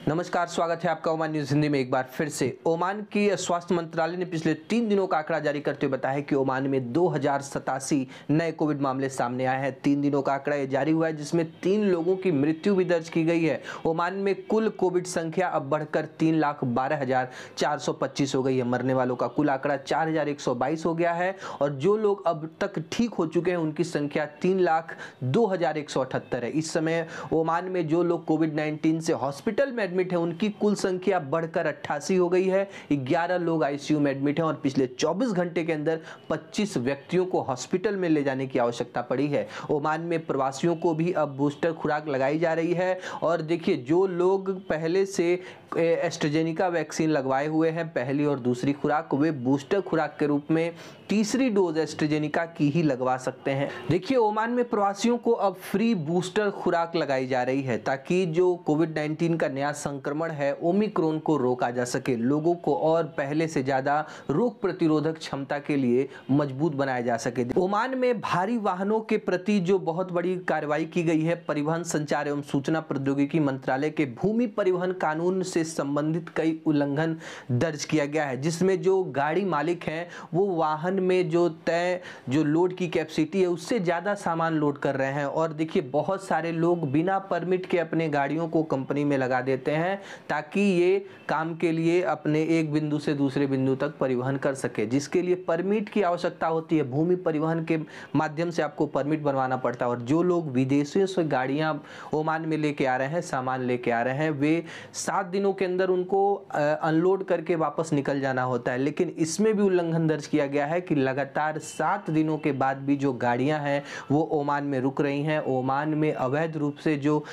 नमस्कार, स्वागत है आपका ओमान न्यूज हिंदी में एक बार फिर से। ओमान की स्वास्थ्य मंत्रालय ने पिछले 3 दिनों का आंकड़ा जारी करते हुए बताया कि ओमान में 2087 नए कोविड मामले सामने आए हैं। 3 दिनों का आंकड़ा ये जारी हुआ है जिसमें 3 लोगों की मृत्यु भी दर्ज की गई है। ओमान में कुल कोविड संख्या अब बढ़कर 3,12,425 हो गई है। मरने वालों का कुल आंकड़ा 4,122 हो गया है और जो लोग अब तक ठीक हो चुके हैं उनकी संख्या 3,02,178 है। इस समय ओमान में जो लोग कोविड-19 से हॉस्पिटल में एडमिट है उनकी कुल संख्या बढ़कर 88 हो गई है। 11 लोग आईसीयू में एडमिट हैं और पिछले 24 घंटे के अंदर 25 व्यक्तियों को हॉस्पिटल में ले जाने की आवश्यकता पड़ी है। ओमान में प्रवासियों को भी अब बूस्टर खुराक लगाई जा रही है और देखिए, जो लोग पहले से एस्ट्राजेनेका वैक्सीन लगवाए हुए हैं पहली और दूसरी खुराक, वे बूस्टर खुराक के रूप में तीसरी डोज एस्ट्राजेनेका की ही लगवा सकते हैं। देखिए, ओमान में प्रवासियों को अब फ्री बूस्टर खुराक लगाई जा रही है ताकि जो कोविड-19 का नया संक्रमण है ओमिक्रॉन को रोका जा सके, लोगों को और पहले से ज्यादा रोग प्रतिरोधक क्षमता के लिए मजबूत बनाया जा सके। ओमान में भारी वाहनों के प्रति जो बहुत बड़ी कार्रवाई की गई है, परिवहन, संचार एवं सूचना प्रौद्योगिकी मंत्रालय के भूमि परिवहन कानून से संबंधित कई उल्लंघन दर्ज किया गया है, जिसमें जो गाड़ी मालिक हैं वो वाहन में जो तय जो लोड की कैपेसिटी है उससे ज्यादा सामान लोड कर रहे हैं। और देखिए, बहुत सारे लोग बिना परमिट के अपने गाड़ियों को कंपनी में लगा देते हैं ताकि ये काम के लिए अपने एक बिंदु से दूसरे बिंदु तक परिवहन कर सके, जिसके लिए परमिट की आवश्यकता होती है। भूमि परिवहन के माध्यम से आपको परमिट बनवाना पड़ता है और जो लोग विदेशों से गाड़ियां ओमान में लेके आ रहे हैं, सामान लेके आ रहे हैं, वे 7 दिनों के अंदर उनको अनलोड करके वापस निकल जाना होता है। लेकिन इसमें भी उल्लंघन दर्ज किया गया है कि लगातार 7 दिनों के बाद भी जो गाड़ियां हैं वो ओमान में रुक रही हैं। ओमान में अवैध रूप से जो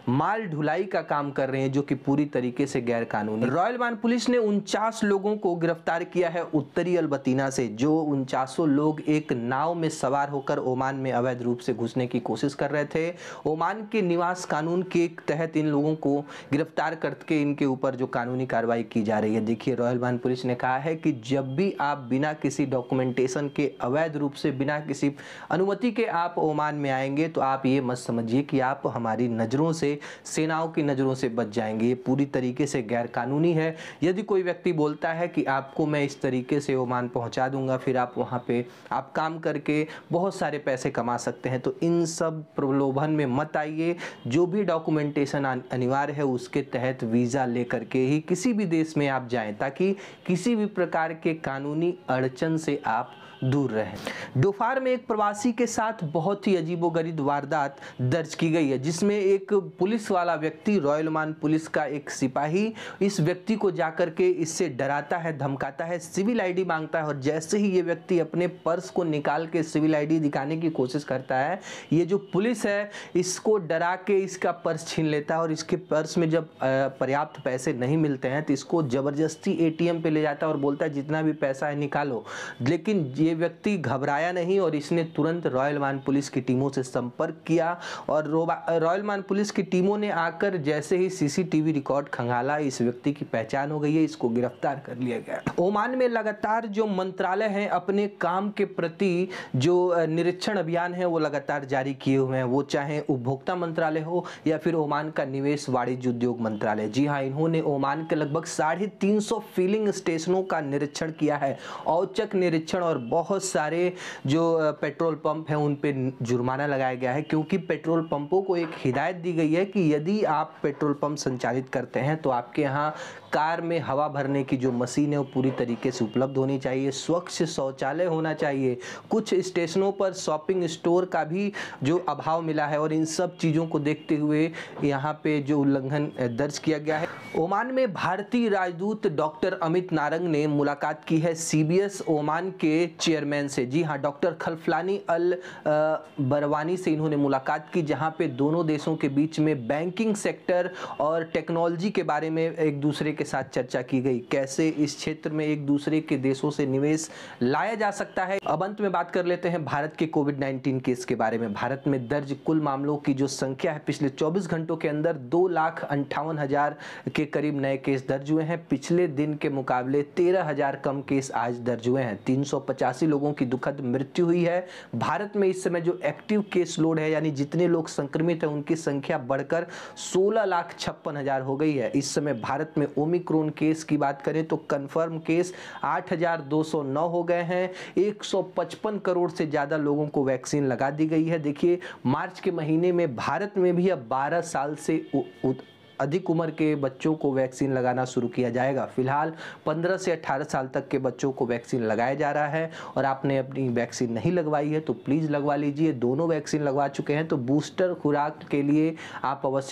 माल ढुलाई का काम कर रहे हैं, जो कि पूरी तरीके से गैर कानूनी। रॉयल ओमान पुलिस ने 49 लोगों को गिरफ्तार किया है उत्तरी अलबतीना से। जो 49 लोग एक नाव में सवार होकर ओमान में अवैध रूप से घुसने की कोशिश कर रहे थे। ओमान के निवास कानून के तहत इन लोगों को गिरफ्तार करके इनके ऊपर जो कानूनी कार्रवाई की जा रही है। देखिए, रॉयल ओमान पुलिस ने कहा है कि जब भी आप बिना किसी डॉक्यूमेंटेशन के अवैध रूप से बिना किसी अनुमति के आप ओमान में आएंगे तो आप ये मत समझिए कि आप हमारी नज़रों से, सेनाओं की नज़रों से बच जाएंगे। ये पूरी तरीके से गैर कानूनी है। यदि कोई व्यक्ति बोलता है कि आपको मैं इस तरीके से ओमान पहुंचा दूंगा, फिर आप वहां पे आप काम करके बहुत सारे पैसे कमा सकते हैं, तो इन सब प्रलोभन में मत आइए। जो भी डॉक्यूमेंटेशन अनिवार्य है उसके तहत वीज़ा लेकर के ही किसी भी देश में आप जाएं ताकि किसी भी प्रकार के कानूनी अड़चन से आप दूर रहें। डोफार में एक प्रवासी के साथ बहुत ही अजीबोगरीब वारदात दर्ज की गई है, जिसमें एक पुलिस वाला व्यक्ति, रॉयल ओमान पुलिस का एक सिपाही, इस व्यक्ति को जाकर के इससे डराता है, धमकाता है, सिविल आईडी मांगता है और जैसे ही ये व्यक्ति अपने पर्स को निकाल के सिविल आईडी दिखाने की कोशिश करता है, ये जो पुलिस है इसको डरा के इसका पर्स छीन लेता है और इसके पर्स में जब पर्याप्त पैसे नहीं मिलते हैं तो इसको जबरदस्ती एटीएम पे ले जाता है और बोलता है जितना भी पैसा है निकालो। लेकिन ये व्यक्ति घबराया नहीं और इसने तुरंत रॉयल ओमान पुलिस की टीमों से संपर्क किया और रॉयल ओमान पुलिस की टीमों ने आकर जैसे ही सीसीटीवी रिकॉर्ड खंगाला, इस व्यक्ति की पहचान हो गई है, इसको गिरफ्तार कर लिया गया। ओमान में लगातार जो मंत्रालय हैं अपने काम के प्रति जो निरीक्षण अभियान है वो लगातार जारी किए हुए हैं, वो चाहे उपभोक्ता मंत्रालय हो या फिर ओमान का निवेश, वाणिज्य, उद्योग मंत्रालय। जी हाँ, इन्होंने ओमान के लगभग 350 फिलिंग स्टेशनों का निरीक्षण किया है, औचक निरीक्षण, और बहुत सारे जो पेट्रोल पंप हैं उन पे जुर्माना लगाया गया है क्योंकि पेट्रोल पंपों को एक हिदायत दी गई है कि यदि आप पेट्रोल पंप संचालित करते हैं तो आपके यहाँ कार में हवा भरने की जो मशीन है वो पूरी तरीके से उपलब्ध होनी चाहिए, स्वच्छ शौचालय होना चाहिए। कुछ स्टेशनों पर शॉपिंग स्टोर का भी जो अभाव मिला है और इन सब चीज़ों को देखते हुए यहाँ पे जो उल्लंघन दर्ज किया गया है। ओमान में भारतीय राजदूत डॉक्टर अमित नारंग ने मुलाकात की है सीबीएस ओमान के चेयरमैन से। जी हाँ, डॉक्टर खलफलानी अल बरवानी से इन्होंने मुलाकात की, जहाँ पे दोनों देशों के बीच में बैंकिंग सेक्टर और टेक्नोलॉजी के बारे में एक दूसरे के साथ चर्चा की गई, कैसे इस क्षेत्र में एक दूसरे के देशों से निवेश लाया जा सकता है। अब अंत में बात कर लेते हैं भारत के कोविड-19 केस के बारे में। भारत में दर्ज कुल मामलों की जो संख्या है पिछले 24 घंटों के अंदर 2,58,000 के करीब नए केस दर्ज हुए हैं। पिछले दिन के मुकाबले 13,000 कम केस आज दर्ज हुए हैं। 385 लोगों की दुखद मृत्यु हुई है। भारत में इस समय जो एक्टिव केस लोड है, यानी जितने लोग संक्रमित हैं उनकी संख्या बढ़कर 16,56,000 हो गई है। इस समय भारत में ओमिक्रॉन केस की बात करें तो कंफर्म केस 8,209 हो गए हैं। 155 करोड़ से ज्यादा लोगों को वैक्सीन लगा दी गई है। देखिए मार्च के महीने में भारत में भी अब 12 साल से अधिक उम्र के बच्चों को वैक्सीन लगाना शुरू किया जाएगा। फिलहाल 15 से 18 साल तक के बच्चों को वैक्सीन लगाया जा रहा है और आपने अपनी वैक्सीन नहीं लगवाई है तो प्लीज़ लगवा लीजिए। दोनों वैक्सीन लगवा चुके हैं तो बूस्टर खुराक के लिए आप अवश्य